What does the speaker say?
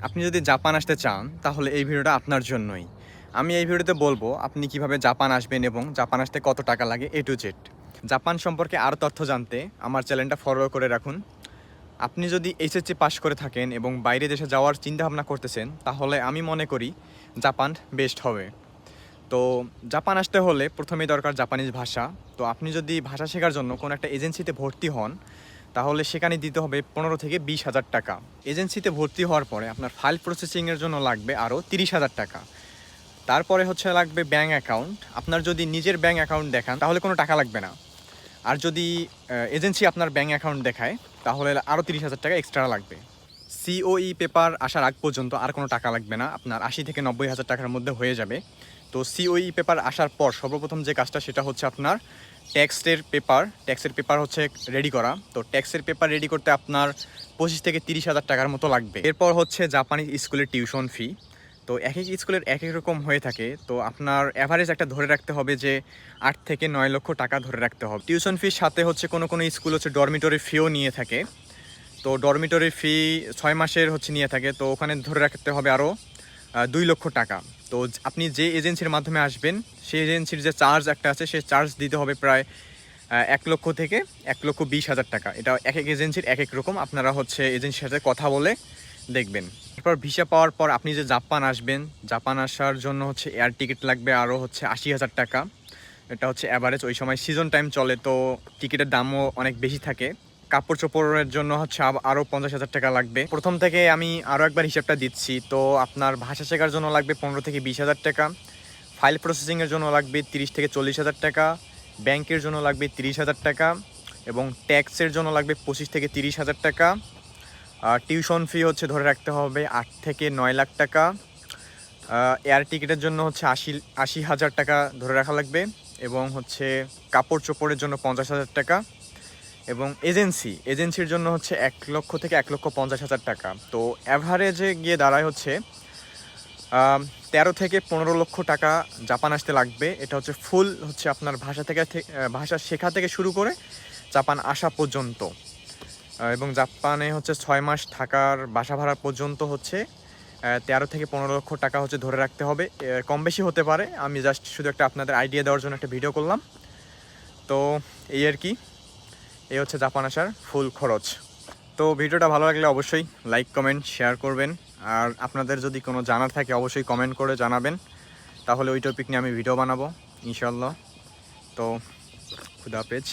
আপনি যদি জাপান আসতে চান তাহলে এই ভিডিওটা আপনার জন্যই। আমি এই ভিডিওতে বলবো আপনি কিভাবে জাপান আসবেন এবং জাপান আসতে কত টাকা লাগে A to Z। জাপান সম্পর্কে আরও তথ্য জানতে আমার চ্যানেলটা ফলো করে রাখুন। আপনি যদি এইচএসসি পাস করে থাকেন এবং বাইরে দেশে যাওয়ার চিন্তাভাবনা করতেছেন তাহলে আমি মনে করি জাপান বেস্ট হবে। তো জাপান আসতে হলে প্রথমেই দরকার জাপানিজ ভাষা। তো আপনি যদি ভাষা শেখার জন্য কোনো একটা এজেন্সিতে ভর্তি হন তাহলে সেখানে দিতে হবে 15 থেকে 20,000 টাকা। এজেন্সিতে ভর্তি হওয়ার পরে আপনার ফাইল প্রসেসিংয়ের জন্য লাগবে আরও 30,000 টাকা। তারপরে লাগবে ব্যাঙ্ক অ্যাকাউন্ট। আপনার যদি নিজের ব্যাঙ্ক অ্যাকাউন্ট দেখান তাহলে কোনো টাকা লাগবে না। আর যদি এজেন্সি আপনার ব্যাঙ্ক অ্যাকাউন্ট দেখায় তাহলে আরও 30,000 টাকা এক্সট্রা লাগবে। সিওই পেপার আসার আগ পর্যন্ত আর কোনো টাকা লাগবে না, আপনার 80 থেকে 90,000 টাকার মধ্যে হয়ে যাবে। তো সিওই পেপার আসার পর সর্বপ্রথম যে কাজটা সেটা হচ্ছে আপনার ট্যাক্সের পেপার হচ্ছে রেডি করা। তো ট্যাক্সের পেপার রেডি করতে আপনার 25 থেকে 30,000 টাকার মতো লাগবে। এরপর হচ্ছে জাপানি স্কুলের টিউশন ফি। তো এক এক স্কুলের এক এক রকম হয়ে থাকে, তো আপনার অ্যাভারেজ একটা ধরে রাখতে হবে যে 8 থেকে 9 লক্ষ টাকা ধরে রাখতে হবে। টিউশন ফির সাথে কোনো স্কুল ডরমিটরি ফিও নিয়ে থাকে। তো ডরমিটরি ফি 6 মাসের নিয়ে থাকে, তো ওখানে ধরে রাখতে হবে আরও 2 লক্ষ টাকা। তো আপনি যে এজেন্সির মাধ্যমে আসবেন সেই এজেন্সির যে চার্জ একটা আছে সেই চার্জ দিতে হবে প্রায় 1 লক্ষ থেকে 1,20,000 টাকা। এটা এক এক এজেন্সির এক এক রকম, আপনারা এজেন্সির সাথে কথা বলে দেখবেন। এরপর ভিসা পাওয়ার পর আপনি যে জাপান আসবেন, জাপান আসার জন্য এয়ার টিকিট লাগবে আরও 80,000 টাকা। এটা অ্যাভারেজ, ওই সময় সিজন টাইম চলে, তো টিকিটের দামও অনেক বেশি থাকে। কাপড় চোপড়ের জন্য আরও 50,000 টাকা লাগবে। প্রথম থেকে আমি আরও একবার হিসাবটা দিচ্ছি। তো আপনার ভাষা শেখার জন্য লাগবে 15 থেকে 20,000 টাকা, ফাইল প্রসেসিংয়ের জন্য লাগবে 30 থেকে 40,000 টাকা, ব্যাংকের জন্য লাগবে 30,000 টাকা এবং ট্যাক্সের জন্য লাগবে 25 থেকে 30,000 টাকা। আর টিউশন ফি ধরে রাখতে হবে 8 থেকে 9 লাখ টাকা। এয়ার টিকিটের জন্য 80,000 টাকা ধরে রাখা লাগবে এবং কাপড় চোপড়ের জন্য 50,000 টাকা এবং এজেন্সির জন্য 1 লক্ষ থেকে 1,50,000 টাকা। তো অ্যাভারেজে গিয়ে দাঁড়ায় 13 থেকে 15 লক্ষ টাকা জাপান আসতে লাগবে। এটা ফুল আপনার ভাষা শেখা থেকে শুরু করে জাপান আসা পর্যন্ত, এবং জাপানে 6 মাস থাকার বাসা ভাড়া পর্যন্ত 13 থেকে 15 লক্ষ টাকা ধরে রাখতে হবে। কম বেশি হতে পারে, আমি জাস্ট শুধু আপনাদের আইডিয়া দেওয়ার জন্য একটা ভিডিও করলাম। তো এই আর কি, এই জাপান আসার ফুল খরচ। তো ভিডিওটা ভালো লাগলে অবশ্যই লাইক কমেন্ট শেয়ার করবেন, আর আপনাদের যদি কোনো জানার থাকে অবশ্যই কমেন্ট করে জানাবেন, তাহলে ওই টপিক নিয়ে আমি ভিডিও বানাবো ইনশাল্লাহ। তো খুদা হাফেজ।